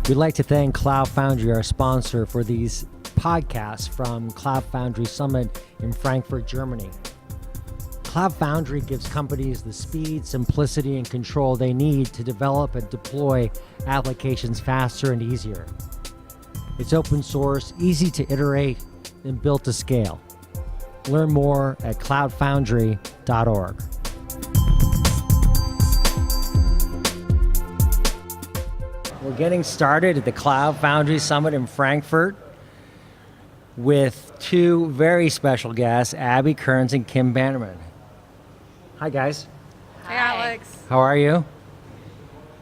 We'd like to thank Cloud Foundry, our sponsor, for these podcasts from Cloud Foundry Summit in Frankfurt, Germany. Cloud Foundry gives companies the speed, simplicity, and control they need to develop and deploy applications faster and easier. It's open source, easy to iterate, and built to scale. Learn more at cloudfoundry.org. We're getting started at the Cloud Foundry Summit in Frankfurt with two very special guests, Abby Kearns and Kim Bannerman. Hi, guys. Hey, Alex. How are you?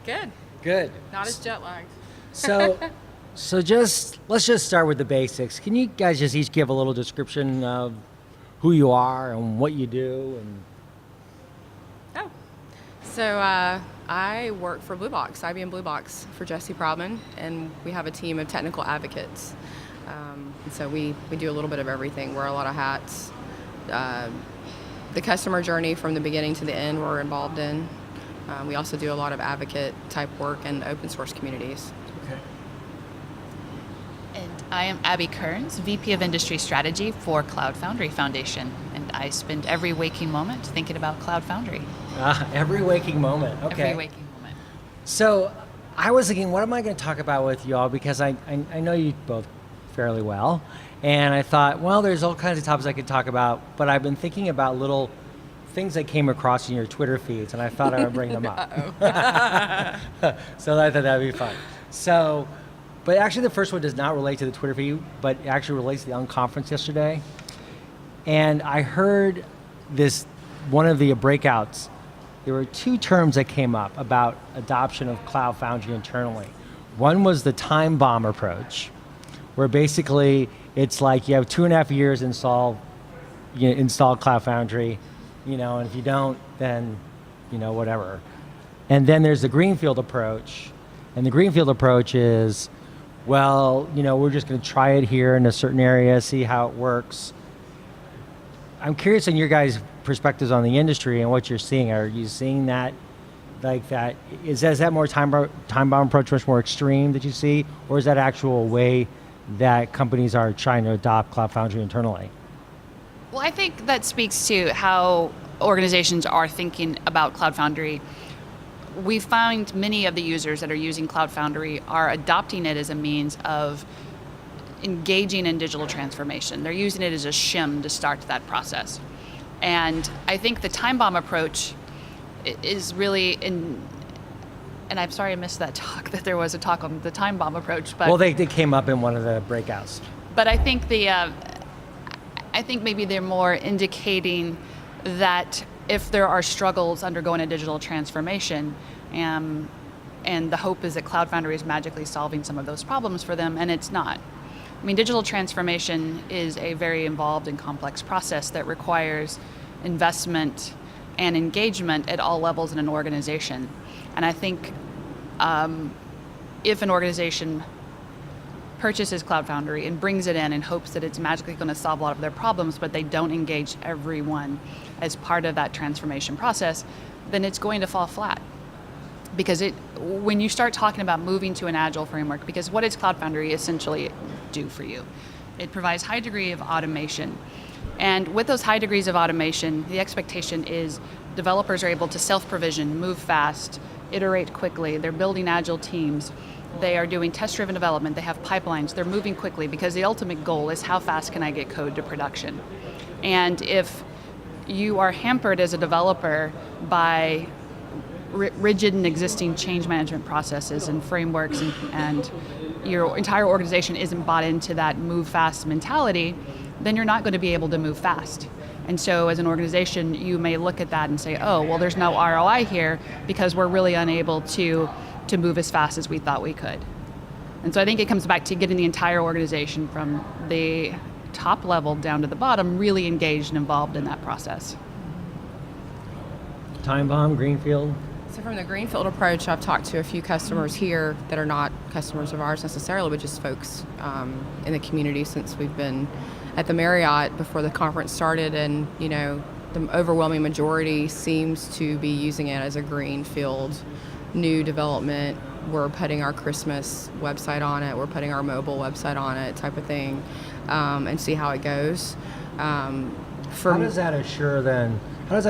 Good. Good. Not as jet lagged. So let's just start with the basics. Can you guys just each give a little description of who you are and what you do? So I work for Blue Box, IBM Blue Box, for Jesse Probman, and we have a team of technical advocates. And so we do a little bit of everything, wear a lot of hats. The customer journey from the beginning to the end we're involved in. We also do a lot of advocate type work in open source communities. Okay. And I am Abby Kearns, VP of Industry Strategy for Cloud Foundry Foundation, and I spend every waking moment thinking about Cloud Foundry. Every waking moment. Okay. Every waking moment. So I was thinking, what am I going to talk about with y'all? Because I know you both fairly well. And I thought, well, there's all kinds of topics I could talk about, but I've been thinking about little things I came across in your Twitter feeds, and I thought I would bring them up. So I thought that would be fun. So, but actually the first one does not relate to the Twitter feed, but it actually relates to the unconference yesterday. And I heard this, one of the breakouts, there were two terms that came up about adoption of Cloud Foundry internally. One was the time bomb approach, where basically it's like you have 2.5 years install Cloud Foundry, and if you don't, then, whatever. And then there's the greenfield approach, and the greenfield approach is, well, we're just going to try it here in a certain area, see how it works. I'm curious on your guys' perspectives on the industry and what you're seeing. Are you seeing that, like that? Is that more time bomb approach much more extreme that you see, or is that actual way that companies are trying to adopt Cloud Foundry internally? Well, I think that speaks to how organizations are thinking about Cloud Foundry. We find many of the users that are using Cloud Foundry are adopting it as a means of engaging in digital transformation. They're using it as a shim to start that process. And I think the time bomb approach is really and I'm sorry I missed that talk, that there was a talk on the time bomb approach. But well, they came up in one of the breakouts. But I think I think maybe they're more indicating that if there are struggles undergoing a digital transformation, and the hope is that Cloud Foundry is magically solving some of those problems for them, and it's not. I mean, digital transformation is a very involved and complex process that requires investment and engagement at all levels in an organization. And I think if an organization purchases Cloud Foundry and brings it in hopes that it's magically going to solve a lot of their problems, but they don't engage everyone as part of that transformation process, then it's going to fall flat. Because when you start talking about moving to an agile framework, because what does Cloud Foundry essentially do for you? It provides high degree of automation. And with those high degrees of automation, the expectation is developers are able to self-provision, move fast, iterate quickly. They're building agile teams. They are doing test-driven development. They have pipelines. They're moving quickly because the ultimate goal is how fast can I get code to production? And if you are hampered as a developer by rigid and existing change management processes and frameworks, and your entire organization isn't bought into that move fast mentality, then you're not going to be able to move fast. And so as an organization, you may look at that and say, oh, well, there's no ROI here because we're really unable to move as fast as we thought we could. And so I think it comes back to getting the entire organization from the top level down to the bottom really engaged and involved in that process. Time bomb, greenfield? So from the greenfield approach, I've talked to a few customers here that are not customers of ours necessarily, but just folks in the community since we've been at the Marriott before the conference started, and the overwhelming majority seems to be using it as a greenfield new development. We're putting our Christmas website on it, we're putting our mobile website on it, type of thing, and see how it goes. How does that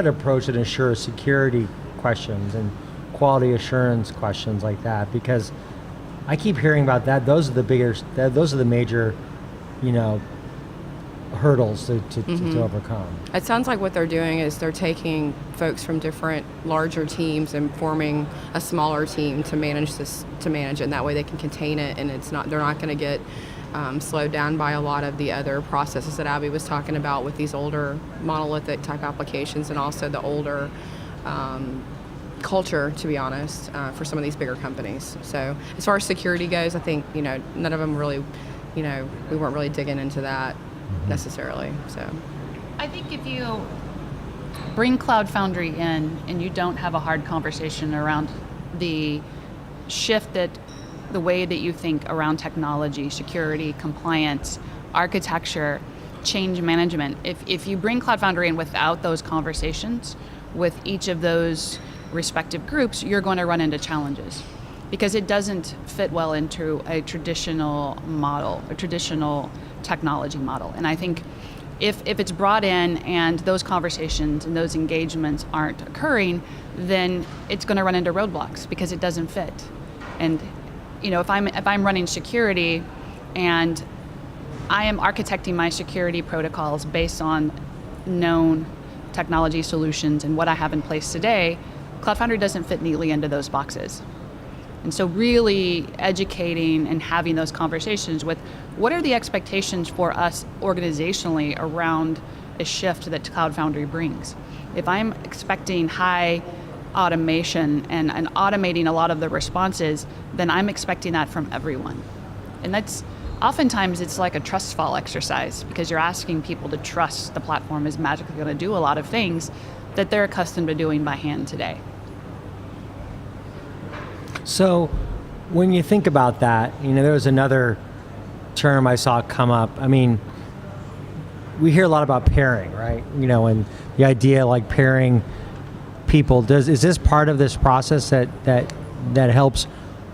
approach and assure security questions and quality assurance questions like that? Because I keep hearing about that. Those are the major, hurdles to overcome. It sounds like what they're doing is they're taking folks from different larger teams and forming a smaller team to manage it, and that way they can contain it, and they're not going to get slowed down by a lot of the other processes that Abby was talking about with these older monolithic type applications, and also the older culture, to be honest, for some of these bigger companies. So as far as security goes, I think none of them really, we weren't really digging into that necessarily. So I think if you bring Cloud Foundry in and you don't have a hard conversation around the shift that the way that you think around technology, security, compliance, architecture, change management, if you bring Cloud Foundry in without those conversations with each of those respective groups, you're going to run into challenges because it doesn't fit well into a traditional model, a traditional technology model. And I think if it's brought in and those conversations and those engagements aren't occurring, then it's going to run into roadblocks because it doesn't fit. And if I'm running security and I am architecting my security protocols based on known technology solutions and what I have in place today, Cloud Foundry doesn't fit neatly into those boxes. And so really educating and having those conversations with what are the expectations for us organizationally around a shift that Cloud Foundry brings. If I'm expecting high automation and automating a lot of the responses, then I'm expecting that from everyone. And that's oftentimes it's like a trust fall exercise because you're asking people to trust the platform is magically going to do a lot of things that they're accustomed to doing by hand today. So when you think about that, there was another term I saw come up. I mean, we hear a lot about pairing, right? And the idea like pairing people. Is this part of this process that helps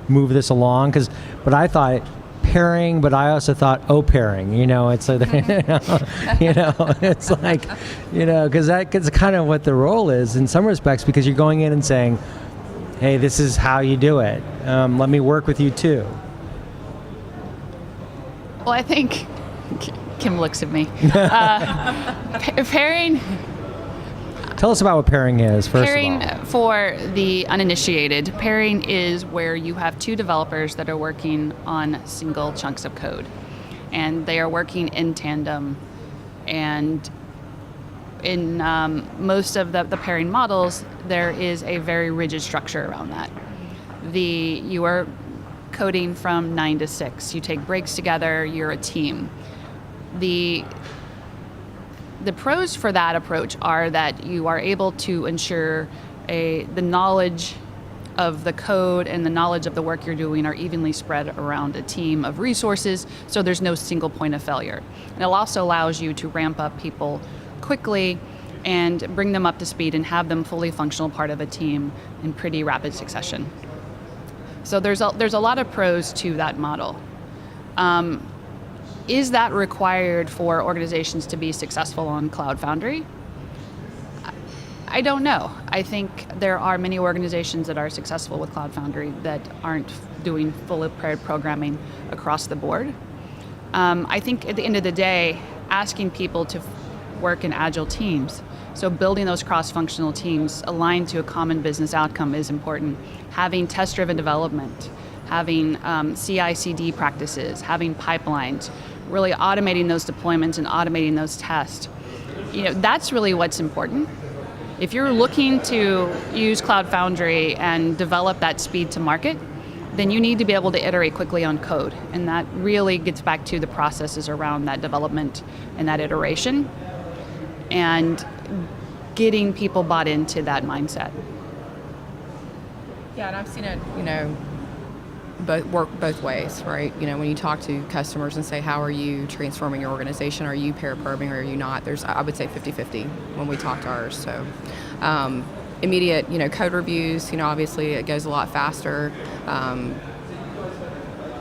move this along? But I thought pairing, but I also thought pairing. It's like, it's like, because that's kind of what the role is in some respects, because you're going in and saying, hey, this is how you do it. Let me work with you too. Well, I think Kim looks at me. Pairing. Tell us about what pairing is, first pairing, of all. For the uninitiated, pairing is where you have two developers that are working on single chunks of code. And they are working in tandem. And in most of the pairing models, there is a very rigid structure around that. You are coding from 9 to 6. You take breaks together, you're a team. The pros for that approach are that you are able to ensure the knowledge of the code and the knowledge of the work you're doing are evenly spread around a team of resources, so there's no single point of failure. And it also allows you to ramp up people quickly and bring them up to speed and have them fully functional part of a team in pretty rapid succession. So there's a lot of pros to that model. Is that required for organizations to be successful on Cloud Foundry? I don't know. I think there are many organizations that are successful with Cloud Foundry that aren't doing fully paired programming across the board. I think at the end of the day, asking people to work in agile teams, so building those cross-functional teams aligned to a common business outcome is important. Having test-driven development, having CI/CD practices, having pipelines, really automating those deployments and automating those tests. That's really what's important. If you're looking to use Cloud Foundry and develop that speed to market, then you need to be able to iterate quickly on code. And that really gets back to the processes around that development and that iteration and getting people bought into that mindset. Yeah, and I've seen it, work both ways, right? When you talk to customers and say, how are you transforming your organization? Are you pair programming or are you not? I would say 50-50 when we talk to ours. So immediate, code reviews, obviously it goes a lot faster.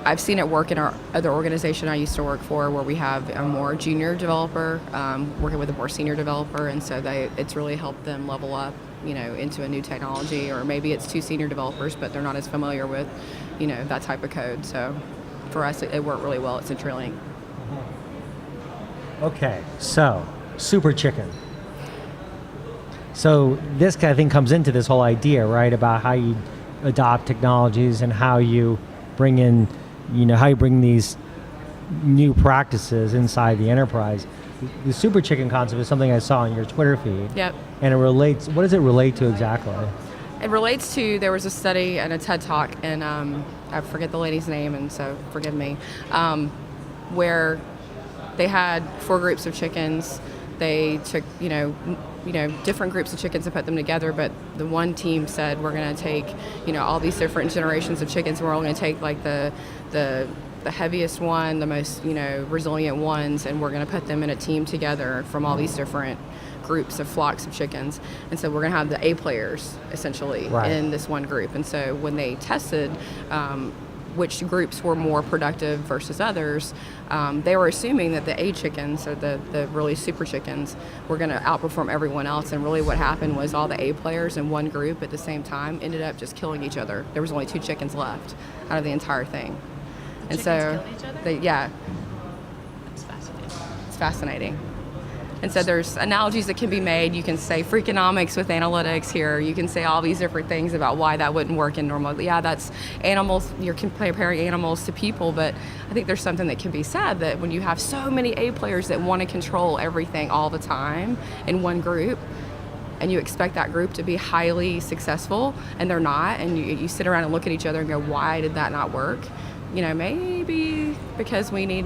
I've seen it work in our other organization I used to work for where we have a more junior developer working with a more senior developer, and so it's really helped them level up, into a new technology, or maybe it's two senior developers, but they're not as familiar with, that type of code. So for us, it worked really well at CenturyLink. Okay, so super chicken. So this kind of thing comes into this whole idea, right, about how you adopt technologies and how you bring in, how you bring these new practices inside the enterprise. The super chicken concept is something I saw on your Twitter feed. Yep. And it relates, what does it relate to exactly? It relates to, there was a study and a TED Talk, and I forget the lady's name, and so forgive me, where they had 4 groups of chickens. They took, different groups of chickens and put them together, but the one team said, we're going to take, all these different generations of chickens, and we're all going to take like the heaviest one, the most, resilient ones, and we're going to put them in a team together from all these different groups of flocks of chickens. And so we're going to have the A players essentially in this one group. And so when they tested which groups were more productive versus others, they were assuming that the A chickens, or the really super chickens, were going to outperform everyone else. And really what happened was all the A players in one group at the same time ended up just killing each other. There was only 2 chickens left out of the entire thing. And so, kill each other? Yeah. That's fascinating. It's fascinating. And so there's analogies that can be made. You can say freakonomics with analytics here. You can say all these different things about why that wouldn't work in normal. Yeah, that's animals. You're comparing animals to people, but I think there's something that can be said that when you have so many A players that want to control everything all the time in one group, and you expect that group to be highly successful, and they're not, and you sit around and look at each other and go, why did that not work? Maybe because we need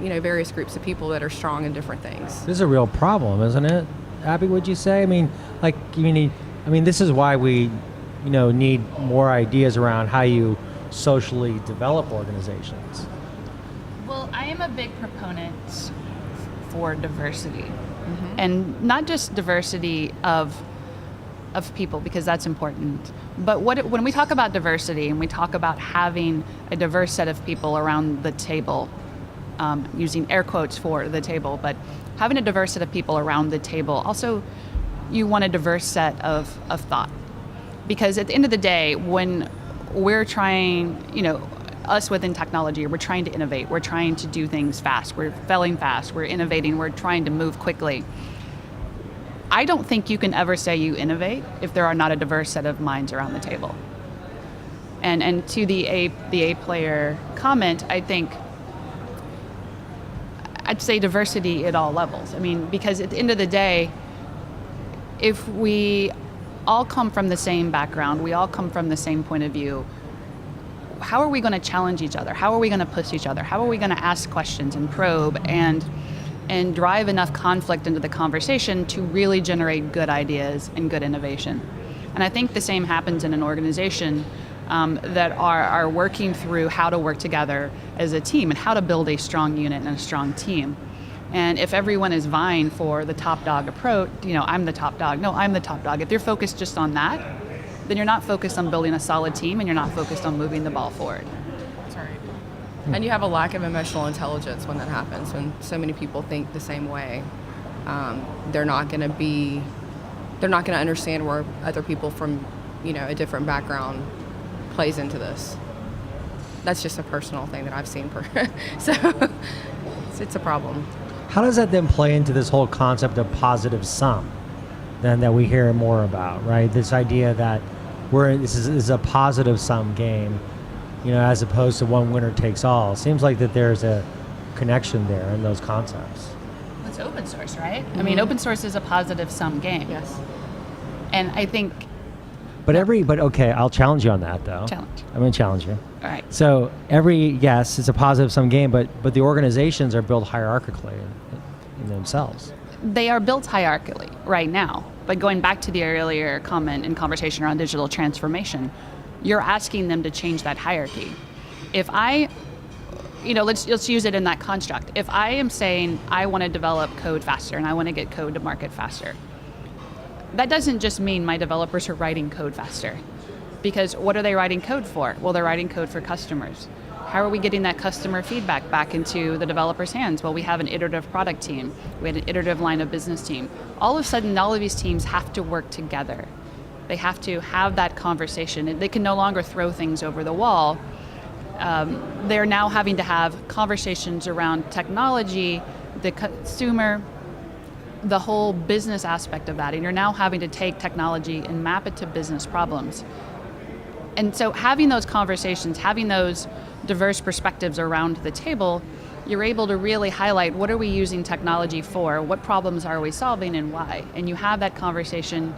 various groups of people that are strong in different things. This is a real problem, isn't it, Abby, would you say? This is why we, need more ideas around how you socially develop organizations. Well, I am a big proponent for diversity. And not just diversity of people, because that's important, but when we talk about diversity and we talk about having a diverse set of people around the table, using air quotes for the table, but having a diverse set of people around the table, also you want a diverse set of thought. Because at the end of the day, when we're trying, us within technology, we're trying to innovate, we're trying to do things fast, we're failing fast, we're innovating, we're trying to move quickly. I don't think you can ever say you innovate if there are not a diverse set of minds around the table. And to the A player comment, I think I'd say diversity at all levels. Because at the end of the day, if we all come from the same background, we all come from the same point of view, how are we going to challenge each other? How are we going to push each other? How are we going to ask questions and probe and drive enough conflict into the conversation to really generate good ideas and good innovation? And I think the same happens in an organization that are working through how to work together as a team and how to build a strong unit and a strong team. And if everyone is vying for the top dog approach, I'm the top dog. No, I'm the top dog. If you're focused just on that, then you're not focused on building a solid team and you're not focused on moving the ball forward. That's right. And you have a lack of emotional intelligence when that happens, when so many people think the same way. They're not going to understand where other people from, a different background plays into this. That's just a personal thing that I've seen. So it's a problem. How does that then play into this whole concept of positive sum then that we hear more about, right? This idea that this is a positive sum game, as opposed to one winner takes all. It seems like that there's a connection there in those concepts. It's open source, right? Mm-hmm. Open source is a positive sum game. Yes. And I think... But okay, I'll challenge you on that, though. Challenge. I'm going to challenge you. All right. So yes, it's a positive sum game, but the organizations are built hierarchically in themselves. They are built hierarchically right now. But going back to the earlier comment and conversation around digital transformation, you're asking them to change that hierarchy. If I, let's use it in that construct. If I am saying I want to develop code faster and I want to get code to market faster, that doesn't just mean my developers are writing code faster. Because what are they writing code for? Well, they're writing code for customers. How are we getting that customer feedback back into the developer's hands? Well, we have an iterative product team. We had an iterative line of business team. All of a sudden, all of these teams have to work together. They have to have that conversation. They can no longer throw things over the wall. They're now having to have conversations around technology, the consumer, the whole business aspect of that. And you're now having to take technology and map it to business problems. And so having those conversations, having those diverse perspectives around the table, you're able to really highlight what are we using technology for, what problems are we solving, and why. And you have that conversation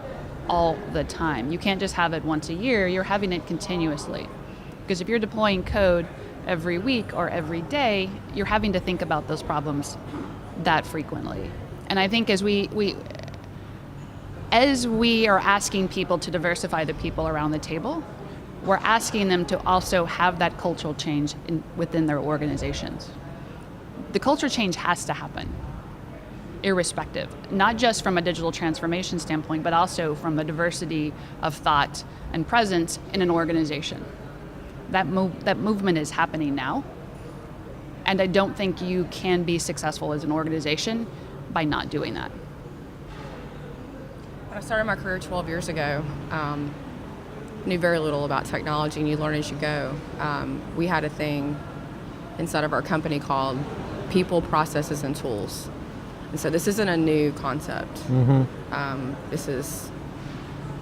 all the time. You can't just have it once a year, you're having it continuously. Because if you're deploying code every week or every day, you're having to think about those problems that frequently. And I think as we are asking people to diversify the people around the table, we're asking them to also have that cultural change within their organizations. The culture change has to happen, irrespective, not just from a digital transformation standpoint, but also from a diversity of thought and presence in an organization. That movement is happening now, and I don't think you can be successful as an organization by not doing that. When I started my career 12 years ago, knew very little about technology, and you learn as you go. We had a thing inside of our company called people, processes, and tools. And so this isn't a new concept. This is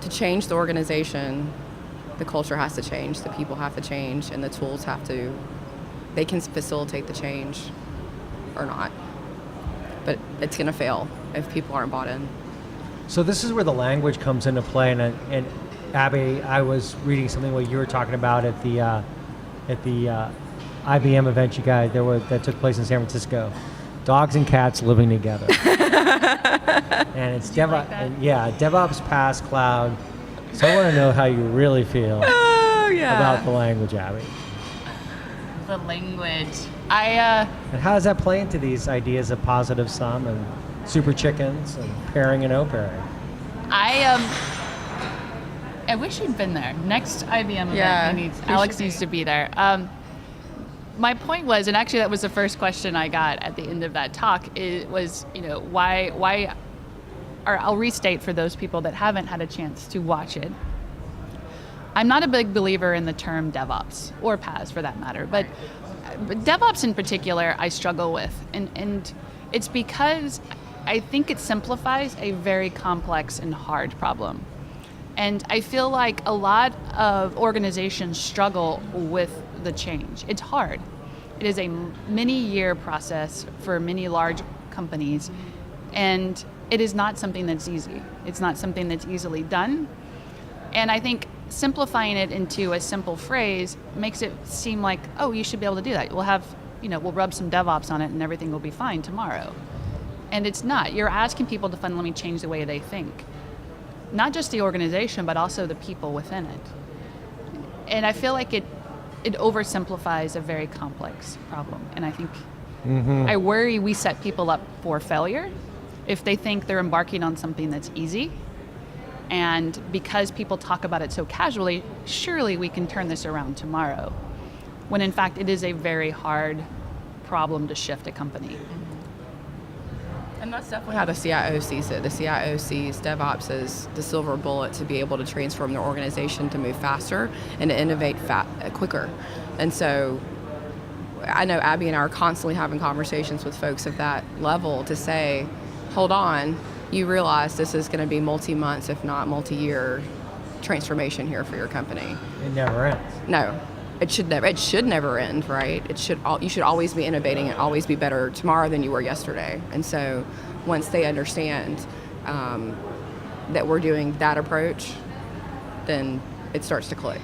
to change the organization. The culture has to change, the people have to change, and the tools they can facilitate the change or not. But it's going to fail if people aren't bought in. So this is where the language comes into play, and Abby, I was reading something what you were talking about at the IBM event you guys that took place in San Francisco. Dogs and cats living together. And it's DevOps past cloud. So I want to know how you really feel about the language, Abby. The language. And how does that play into these ideas of positive sum and super chickens and pairing and no-pairing? I wish you'd been there. Next IBM event, Alex needs to be there. My point was, and actually that was the first question I got at the end of that talk, was why, or I'll restate for those people that haven't had a chance to watch it. I'm not a big believer in the term DevOps, or PaaS for that matter, but DevOps in particular I struggle with, and it's because I think it simplifies a very complex and hard problem. And I feel like a lot of organizations struggle with the change. It's hard. It is a many-year process for many large companies, and it is not something that's easy. It's not something that's easily done. And I think simplifying it into a simple phrase makes it seem like, oh, you should be able to do that. We'll rub some DevOps on it and everything will be fine tomorrow. And it's not. You're asking people to fundamentally change the way they think. Not just the organization, but also the people within it. And I feel like it oversimplifies a very complex problem. And I think, I worry we set people up for failure if they think they're embarking on something that's easy. And because people talk about it so casually, surely we can turn this around tomorrow. When in fact, it is a very hard problem to shift a company. And that's definitely how the CIO sees it. The CIO sees DevOps as the silver bullet to be able to transform their organization to move faster and to innovate quicker. And so I know Abby and I are constantly having conversations with folks of that level to say, hold on, you realize this is going to be multi-months, if not multi-year transformation here for your company. It never ends. No. It should never end, right? You should always be innovating and always be better tomorrow than you were yesterday. And so once they understand that we're doing that approach, then it starts to click.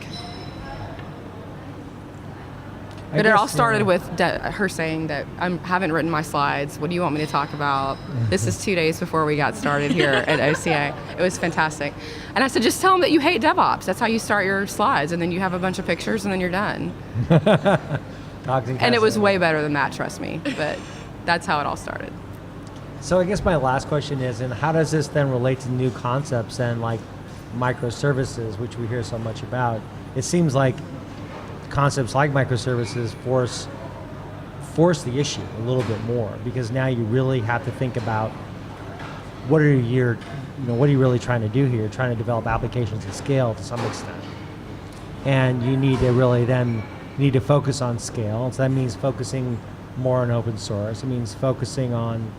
But it all started with her saying that I haven't written my slides. What do you want me to talk about? This is 2 days before we got started here at OCA. It was fantastic. And I said, just tell them that you hate DevOps. That's how you start your slides. And then you have a bunch of pictures and then you're done. And it was way better than that, trust me. But that's how it all started. So I guess my last question is, and how does this then relate to new concepts and like microservices, which we hear so much about? It seems like concepts like microservices force the issue a little bit more, because now you really have to think about what are you really trying to do here? You're trying to develop applications at scale to some extent, and you need to really then focus on scale. So that means focusing more on open source. It means focusing on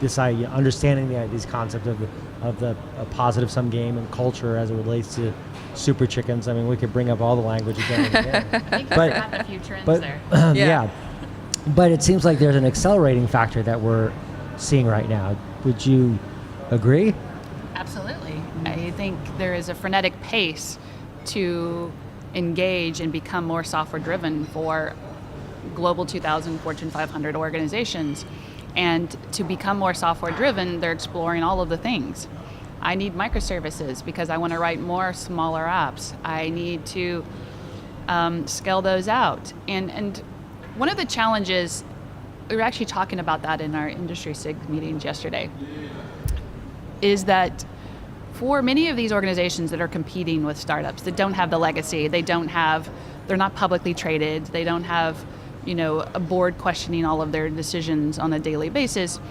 this idea, understanding these concepts of the positive sum game and culture as it relates to super chickens. I mean, we could bring up all the language again and again. I think I forgot a few trends there. Yeah. But it seems like there's an accelerating factor that we're seeing right now. Would you agree? Absolutely. I think there is a frenetic pace to engage and become more software driven for Global 2000, Fortune 500 organizations. And to become more software driven, they're exploring all of the things. I need microservices because I want to write more smaller apps. I need to scale those out. And one of the challenges, we were actually talking about that in our industry SIG meetings yesterday, is that for many of these organizations that are competing with startups that don't have the legacy, they're not publicly traded, they don't have a board questioning all of their decisions on a daily basis,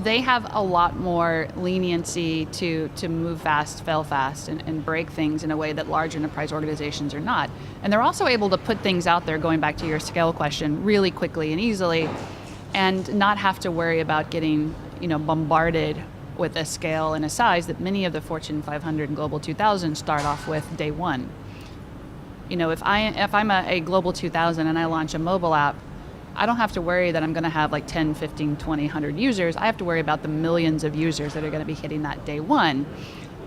they have a lot more leniency to move fast, fail fast, and break things in a way that large enterprise organizations are not. And they're also able to put things out there, going back to your scale question, really quickly and easily, and not have to worry about getting bombarded with a scale and a size that many of the Fortune 500 and Global 2000 start off with day one. If I'm a Global 2000 and I launch a mobile app, I don't have to worry that I'm going to have like 10, 15, 20, 100 users. I have to worry about the millions of users that are going to be hitting that day one.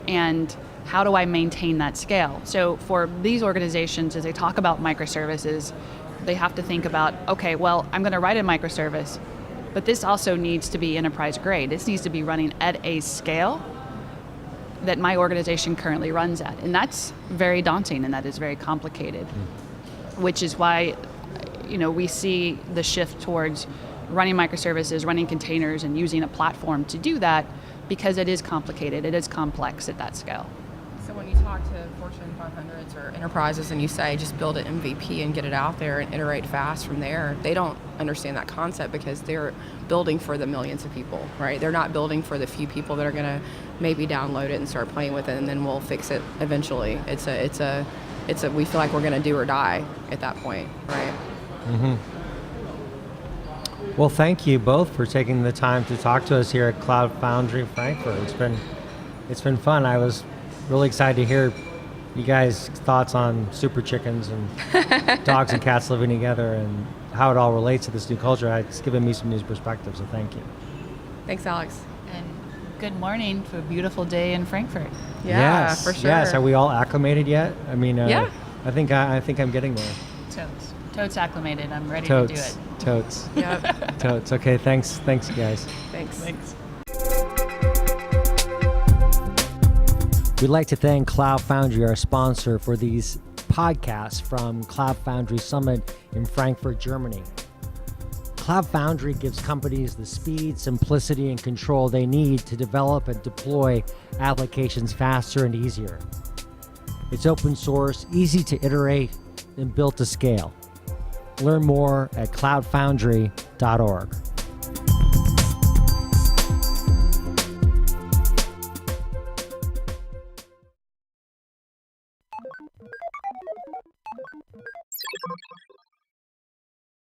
And how do I maintain that scale? So for these organizations, as they talk about microservices, they have to think about, okay, well, I'm going to write a microservice, but this also needs to be enterprise grade. This needs to be running at a scale that my organization currently runs at. And that's very daunting and that is very complicated, which is why we see the shift towards running microservices, running containers, and using a platform to do that, because it is complicated, it is complex at that scale. So when you talk to Fortune 500s or enterprises and you say just build an MVP and get it out there and iterate fast from there, they don't understand that concept because they're building for the millions of people, right? They're not building for the few people that are going to maybe download it and start playing with it, and then we'll fix it eventually. We feel like we're going to do or die at that point, right? Mm-hmm. Well, thank you both for taking the time to talk to us here at Cloud Foundry Frankfurt. It's been fun. I was really excited to hear you guys' thoughts on super chickens and dogs and cats living together and how it all relates to this new culture. It's given me some new perspective, so thank you. Thanks, Alex. And good morning for a beautiful day in Frankfurt. Yeah, yes, for sure. Yes, are we all acclimated yet? I mean, yeah. I think I'm getting there. Totes acclimated. I'm ready to do it. Totes. Yep. Totes. Okay, thanks guys. Thanks. We'd like to thank Cloud Foundry, our sponsor for these podcasts from Cloud Foundry Summit in Frankfurt, Germany. Cloud Foundry gives companies the speed, simplicity, and control they need to develop and deploy applications faster and easier. It's open source, easy to iterate, and built to scale. Learn more at cloudfoundry.org.